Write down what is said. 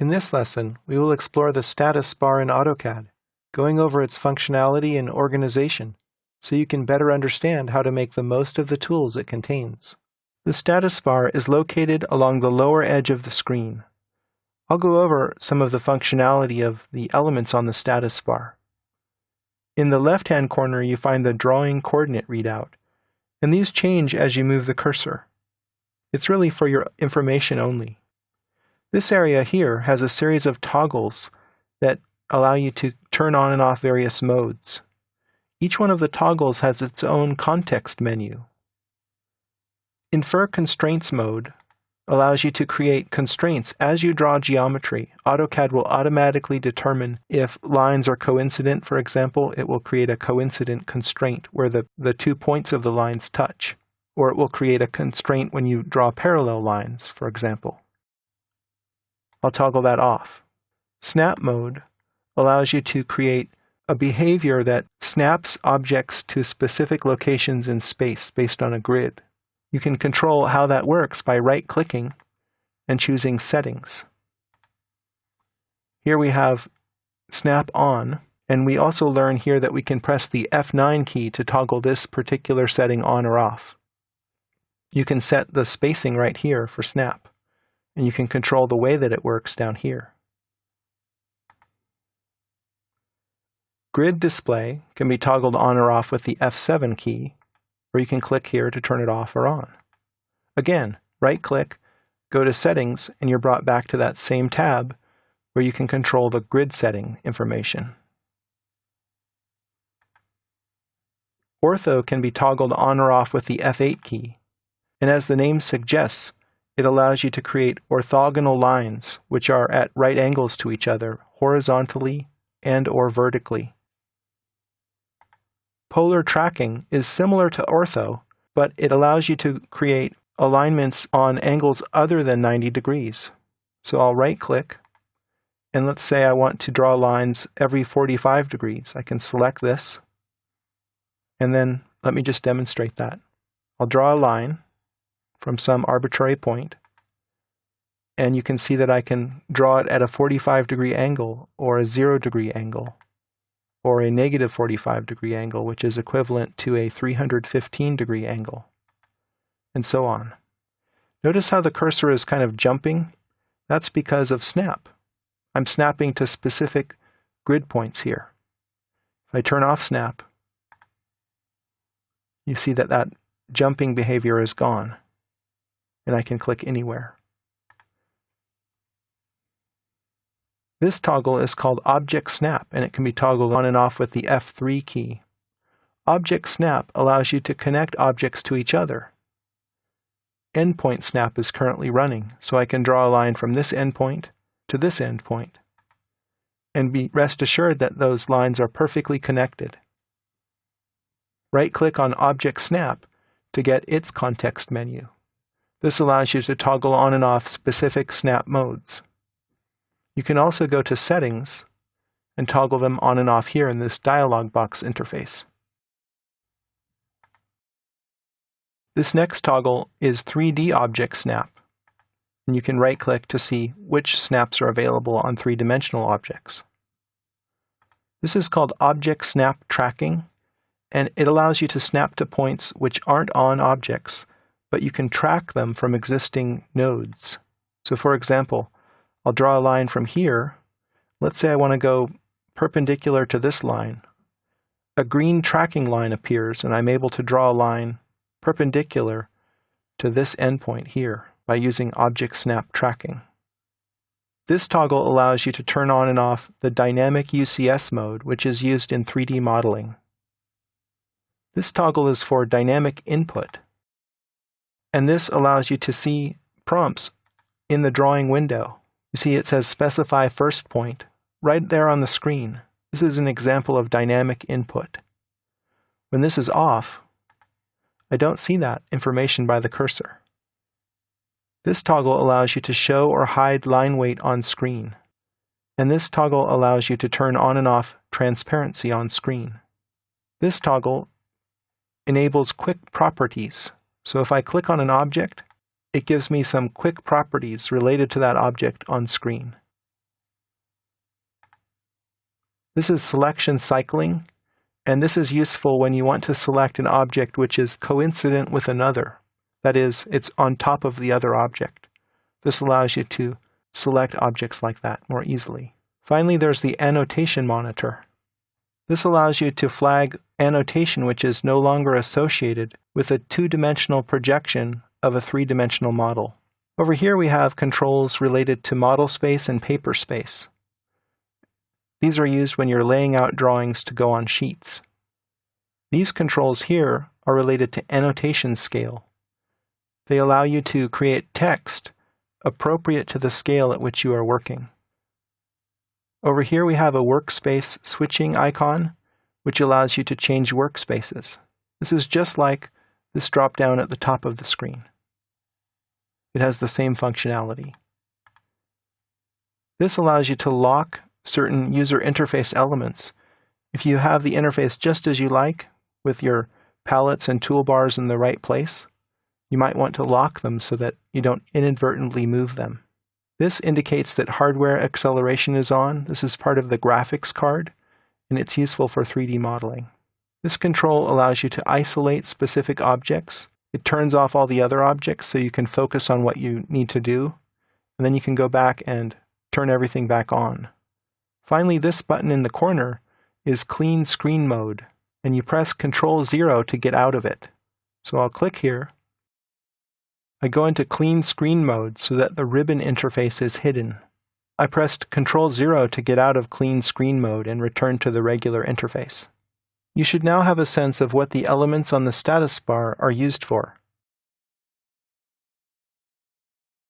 In this lesson, we will explore the status bar in AutoCAD, going over its functionality and organization, so you can better understand how to make the most of the tools it contains. The status bar is located along the lower edge of the screen. I'll go over some of the functionality of the elements on the status bar. In the left-hand corner, you find the drawing coordinate readout, and these change as you move the cursor. It's really for your information only. This area here has a series of toggles that allow you to turn on and off various modes. Each one of the toggles has its own context menu. Infer Constraints mode allows you to create constraints as you draw geometry. AutoCAD will automatically determine if lines are coincident. For example, it will create a coincident constraint where the 2 points of the lines touch. Or it will create a constraint when you draw parallel lines, for example. I'll toggle that off. Snap mode allows you to create a behavior that snaps objects to specific locations in space based on a grid. You can control how that works by right-clicking and choosing Settings. Here we have Snap On, and we also learn here that we can press the F9 key to toggle this particular setting on or off. You can set the spacing right here for snap, and you can control the way that it works down here. Grid display can be toggled on or off with the F7 key, or you can click here to turn it off or on. Again, right-click, go to Settings, and you're brought back to that same tab where you can control the grid setting information. Ortho can be toggled on or off with the F8 key, and as the name suggests, it allows you to create orthogonal lines which are at right angles to each other, horizontally and/or vertically. Polar tracking is similar to ortho, but it allows you to create alignments on angles other than 90 degrees. So I'll right-click, and let's say I want to draw lines every 45 degrees. I can select this, and then let me just demonstrate that. I'll draw a line from some arbitrary point, and you can see that I can draw it at a 45-degree angle, or a 0-degree angle, or a negative 45-degree angle, which is equivalent to a 315-degree angle, and so on. Notice how the cursor is kind of jumping? That's because of snap. I'm snapping to specific grid points here. If I turn off snap, you see that that jumping behavior is gone, and I can click anywhere. This toggle is called Object Snap, and it can be toggled on and off with the F3 key. Object Snap allows you to connect objects to each other. Endpoint Snap is currently running, so I can draw a line from this endpoint to this endpoint, and rest assured that those lines are perfectly connected. Right-click on Object Snap to get its context menu. This allows you to toggle on and off specific snap modes. You can also go to Settings and toggle them on and off here in this dialog box interface. This next toggle is 3D Object Snap, and you can right-click to see which snaps are available on three-dimensional objects. This is called Object Snap Tracking, and it allows you to snap to points which aren't on objects, but you can track them from existing nodes. So for example, I'll draw a line from here. Let's say I want to go perpendicular to this line. A green tracking line appears, and I'm able to draw a line perpendicular to this endpoint here by using Object Snap Tracking. This toggle allows you to turn on and off the Dynamic UCS mode, which is used in 3D modeling. This toggle is for dynamic input, and this allows you to see prompts in the drawing window. You see it says Specify First Point right there on the screen. This is an example of dynamic input. When this is off, I don't see that information by the cursor. This toggle allows you to show or hide line weight on screen, and this toggle allows you to turn on and off transparency on screen. This toggle enables quick properties. So if I click on an object, it gives me some quick properties related to that object on screen. This is selection cycling, and this is useful when you want to select an object which is coincident with another. That is, it's on top of the other object. This allows you to select objects like that more easily. Finally, there's the annotation monitor. This allows you to flag annotation which is no longer associated with a two-dimensional projection of a three-dimensional model. Over here we have controls related to model space and paper space. These are used when you're laying out drawings to go on sheets. These controls here are related to annotation scale. They allow you to create text appropriate to the scale at which you are working. Over here we have a workspace switching icon, which allows you to change workspaces. This is just like this drop-down at the top of the screen. It has the same functionality. This allows you to lock certain user interface elements. If you have the interface just as you like, with your palettes and toolbars in the right place, you might want to lock them so that you don't inadvertently move them. This indicates that hardware acceleration is on. This is part of the graphics card, and it's useful for 3D modeling. This control allows you to isolate specific objects. It turns off all the other objects so you can focus on what you need to do, and then you can go back and turn everything back on. Finally, this button in the corner is Clean Screen Mode, and you press Ctrl-0 to get out of it. So I'll click here. I go into Clean Screen Mode so that the ribbon interface is hidden. I pressed Ctrl-0 to get out of Clean Screen Mode and return to the regular interface. You should now have a sense of what the elements on the status bar are used for.